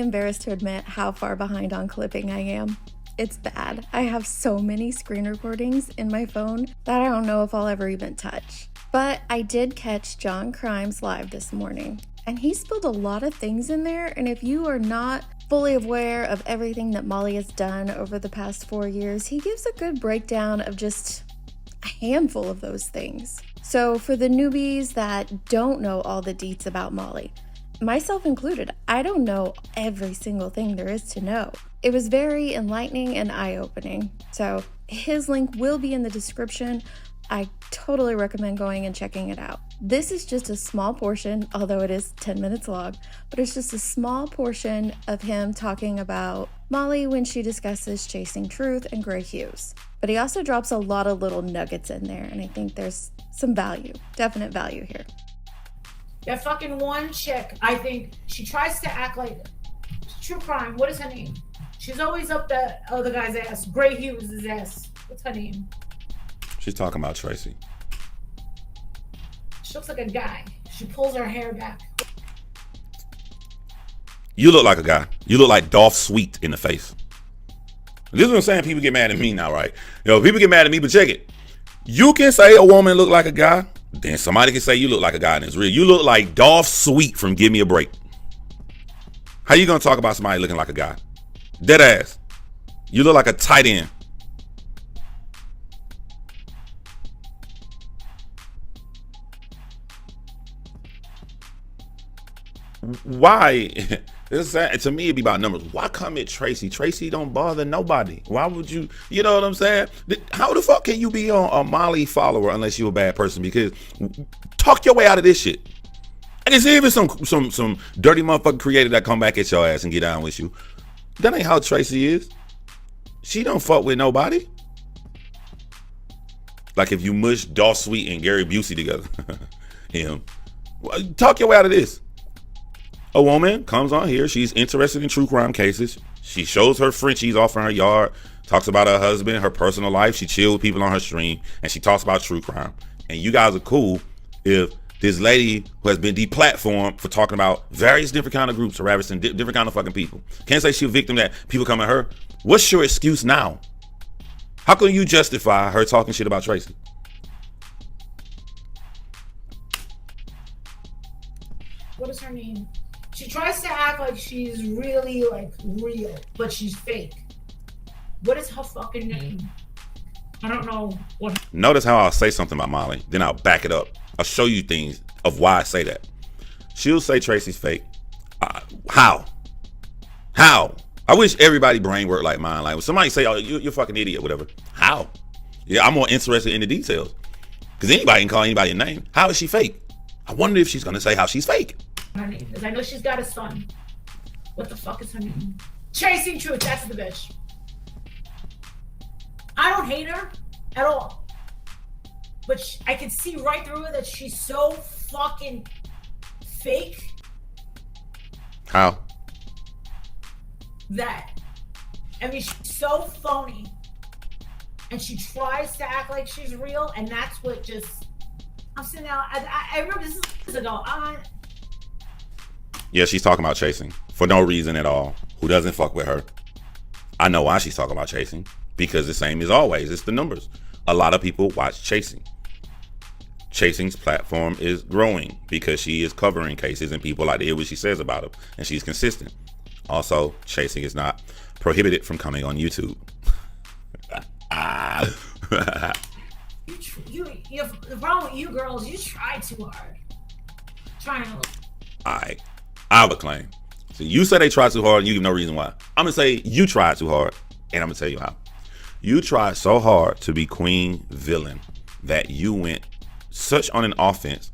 embarrassed to admit how far behind on clipping I am. It's bad. I have so many screen recordings in my phone that I don't know if I'll ever even touch. But I did catch Jon Chrymes live this morning, and he spilled a lot of things in there, and if you are not fully aware of everything that Molly has done over the past 4 years, he gives a good breakdown of just a handful of those things. So for the newbies that don't know all the deets about Molly, myself included, I don't know every single thing there is to know. It was very enlightening and eye-opening. So his link will be in the description. I totally recommend going and checking it out. This is just a small portion, although it is 10 minutes long, but it's just a small portion of him talking about Molly when she discusses Chasing Truth and Gray Hughes. But he also drops a lot of little nuggets in there, and I think there's some value, definite value here. That fucking one chick, I think she tries to act like true crime. What is her name? She's always up that other guy's ass. Gray Hughes' ass. What's her name? She's talking about Tracy. She looks like a guy. She pulls her hair back. You look like a guy. You look like Dolph Sweet in the face. This is what I'm saying. People get mad at me now, right? People get mad at me, but check it. You can say a woman look like a guy, then somebody can say you look like a guy and it's real. You look like Dolph Sweet from Give Me a Break. How you gonna talk about somebody looking like a guy? Dead ass. You look like a tight end. Why? To me, it'd be about numbers. Why come at Tracy? Tracy don't bother nobody. Why would you? You know what I'm saying? How the fuck can you be a Molly follower unless you're a bad person? Because talk your way out of this shit. I can see if it's some dirty motherfucker creator that come back at your ass and get down with you. That ain't how Tracy is. She don't fuck with nobody. Like if you mush Dolph Sweet and Gary Busey together. Him. Talk your way out of this. A woman comes on here. She's interested in true crime cases. She shows her Frenchies off in her yard. Talks about her husband, her personal life. She chills with people on her stream. And she talks about true crime. And you guys are cool if this lady who has been deplatformed for talking about various different kind of groups, harassing different kind of fucking people. Can't say she's a victim that people come at her. What's your excuse now? How can you justify her talking shit about Tracy? What is her name? She tries to act like she's really like real, but she's fake. What is her fucking name? I don't know what. Notice how I'll say something about Molly, then I'll back it up. I'll show you things of why I say that. She'll say Tracy's fake. How? I wish everybody brain worked like mine. Like when somebody say, "Oh, you're a fucking idiot," whatever. How? Yeah, I'm more interested in the details. Because anybody can call anybody a name. How is she fake? I wonder if she's gonna say how she's fake. Her name is. I know she's got a son. What the fuck is her name? Chasing Truth. That's the bitch. I don't hate her at all, but I can see right through her that she's so fucking fake. How? That. I mean, she's so phony, and she tries to act like she's real, and that's what just. I'm sitting out. I remember this years ago. Yeah, she's talking about Chasing for no reason at all. Who doesn't fuck with her? I know why she's talking about Chasing. Because the same as always, it's the numbers. A lot of people watch Chasing. Chasing's platform is growing because she is covering cases and people like to hear what she says about them. And she's consistent. Also, Chasing is not prohibited from coming on YouTube. The problem with you girls, you try too hard. I have a claim. So you say they try too hard and you give no reason why. I'm going to say you tried too hard and I'm going to tell you how. You tried so hard to be queen villain that you went such on an offense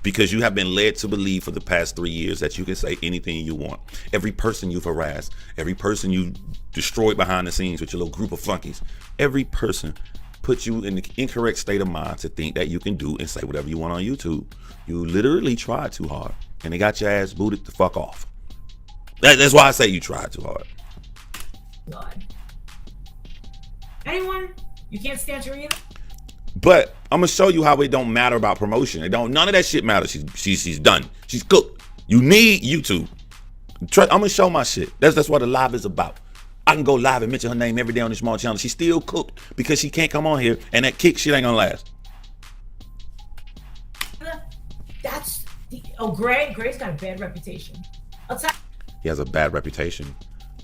because you have been led to believe for the past 3 years that you can say anything you want. Every person you've harassed, every person you destroyed behind the scenes with your little group of flunkies, every person put you in the incorrect state of mind to think that you can do and say whatever you want on YouTube. You literally tried too hard and they got your ass booted the fuck off. That's why I say you tried too hard. God. Anyone? You can't stand her either? But I'm gonna show you how it don't matter about promotion. None of that shit matters. She's done. She's cooked. You need YouTube. I'm gonna show my shit. That's what the live is about. I can go live and mention her name every day on this small channel. She still cooked because she can't come on here, and that kick shit ain't gonna last. That's Gray's got a bad reputation. He has a bad reputation,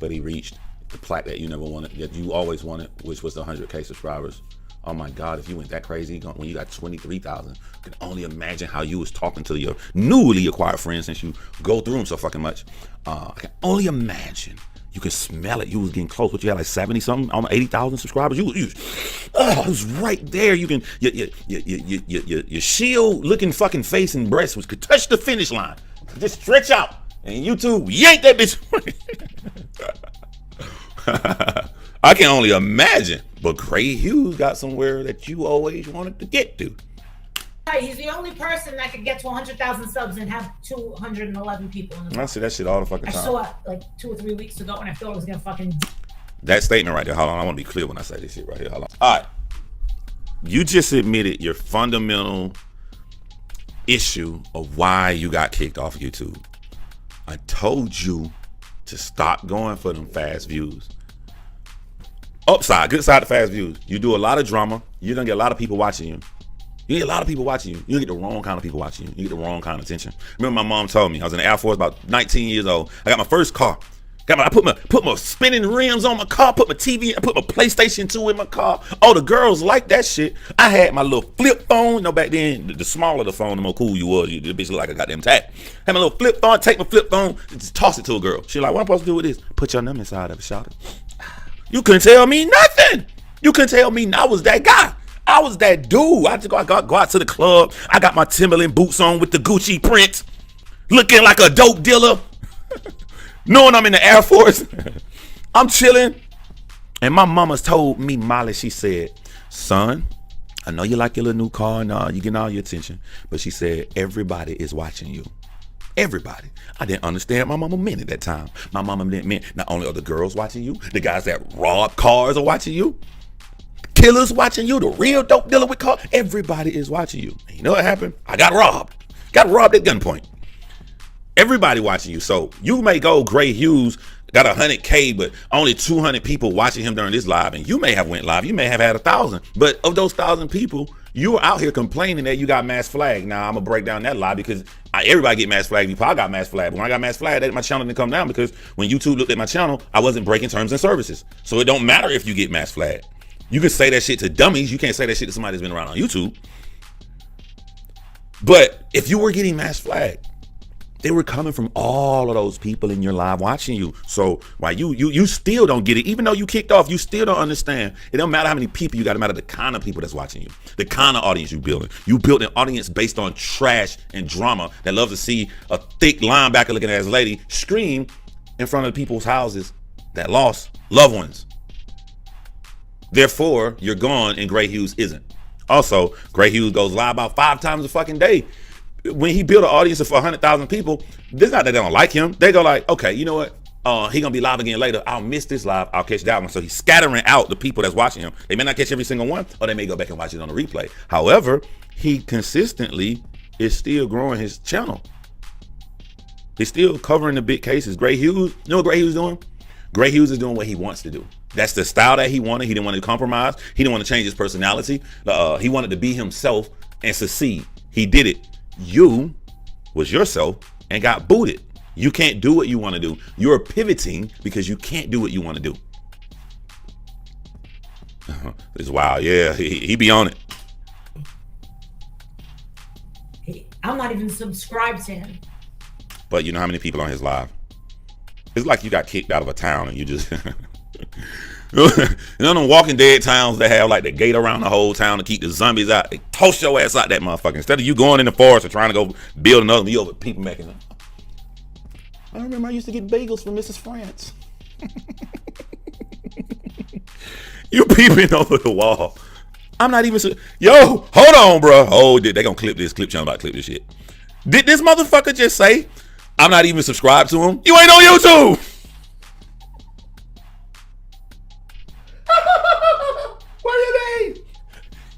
but he reached the plaque that you never wanted, that you always wanted, which was the 100K subscribers. Oh my God, if you went that crazy when you got 23,000, I can only imagine how you was talking to your newly acquired friends since you go through them so fucking much. I can only imagine. You can smell it. You was getting close, but you had like 70 something, almost 80,000 subscribers. It was right there. You can your shield looking fucking face and breast could touch the finish line. Just stretch out, and YouTube yank that bitch. I can only imagine. But Gray Hughes got somewhere that you always wanted to get to. He's the only person that could get to 100,000 subs and have 211 people in the I see that shit all the fucking time. I saw it like 2 or 3 weeks ago, and I thought it was gonna fucking. That statement right there. Hold on, I want to be clear when I say this shit right here. Hold on. All right, you just admitted your fundamental issue of why you got kicked off YouTube. I told you to stop going for them fast views. Upside, good side to fast views. You do a lot of drama. You're gonna get a lot of people watching you. You get a lot of people watching you. You get the wrong kind of people watching you. You get the wrong kind of attention. Remember, my mom told me I was in the Air Force, about 19 years old. I got my first car. I put my spinning rims on my car. Put my TV. I put my PlayStation 2 in my car. Oh, the girls like that shit. I had my little flip phone. You know, back then, the smaller the phone, the more cool you was. The bitch look like a goddamn tag. Had my little flip phone. Take my flip phone, and just toss it to a girl. She like, what am I supposed to do with this? Put your number inside of it, shout it. You couldn't tell me nothing. You couldn't tell me I was that guy. I was that dude. I had to go out to the club. I got my Timberland boots on with the Gucci print, looking like a dope dealer. Knowing I'm in the Air Force. I'm chilling. And my mama's told me, Molly, she said, son, I know you like your little new car and you getting all your attention. But she said, everybody is watching you. Everybody. I didn't understand my mama meant at that time. My mama didn't mean not only are the girls watching you, the guys that rob cars are watching you, killers watching you, the real dope dealer with cars. Everybody is watching you. And you know what happened? I got robbed. Got robbed at gunpoint. Everybody watching you. So you may go, Gray Hughes got 100K, but only 200 people watching him during this live. And you may have went live. You may have had 1,000. But of those 1,000 people, you were out here complaining that you got mass flagged. Now, I'm going to break down that lie because everybody get mass flagged. I got mass flagged. When I got mass flagged, my channel didn't come down because when YouTube looked at my channel, I wasn't breaking terms and services. So it don't matter if you get mass flagged. You can say that shit to dummies. You can't say that shit to somebody that's been around on YouTube. But if you were getting mass flagged, they were coming from all of those people in your live watching you. So why you still don't get it, even though you kicked off, you still don't understand. It don't matter how many people you got, it matter the kind of people that's watching you, the kind of audience you building. You built an audience based on trash and drama that loves to see a thick linebacker looking ass lady scream in front of people's houses that lost loved ones. Therefore, you're gone and Gray Hughes isn't. Also, Gray Hughes goes live about 5 times a fucking day. When he built an audience of 100,000 people, it's not that they don't like him. They go like, okay, you know what? He gonna be live again later. I'll miss this live. I'll catch that one. So he's scattering out the people that's watching him. They may not catch every single one, or they may go back and watch it on the replay. However, he consistently is still growing his channel. He's still covering the big cases. Gray Hughes, you know what Gray Hughes is doing? Gray Hughes is doing what he wants to do. That's the style that he wanted. He didn't want to compromise. He didn't want to change his personality. He wanted to be himself and succeed. He did it. You was yourself and got booted. You can't do what you want to do. You're pivoting because you can't do what you want to do. It's wild. Yeah, he be on it. I'm not even subscribed to him. But you know how many people on his live? It's like you got kicked out of a town and you just... You know them Walking Dead towns that have like the gate around the whole town to keep the zombies out? They toss your ass out that motherfucker. Instead of you going in the forest or trying to go build another, you over people making them. I remember I used to get bagels from Mrs. France. You peeping over the wall. I'm not even... Yo, hold on, bro. Oh, they gonna clip this. Clip channel about to clip this shit. Did this motherfucker just say, I'm not even subscribed to him? You ain't on YouTube. What do you mean?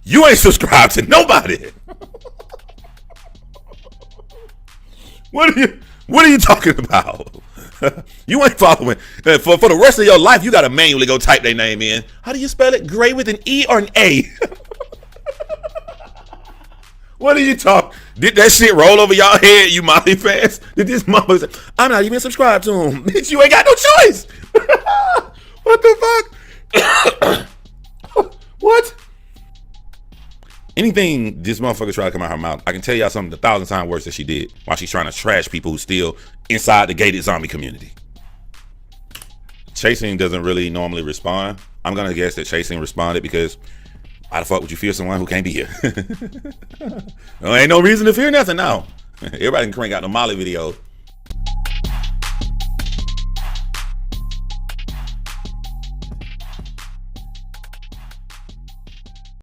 You ain't subscribed to nobody. What are you talking about? You ain't following. For the rest of your life, you got to manually go type their name in. How do you spell it? Gray with an E or an A? What are you talking? Did that shit roll over y'all head, you Molly fans? Did this motherfucker say, I'm not even subscribed to him? Bitch, you ain't got no choice. What the fuck? What? Anything this motherfucker try to come out her mouth, I can tell y'all something 1,000 times worse than she did while she's trying to trash people who still inside the gated zombie community. Chasing doesn't really normally respond. I'm gonna guess that Chasing responded because why the fuck would you fear someone who can't be here? There ain't no reason to fear nothing now. Everybody can crank out the Molly video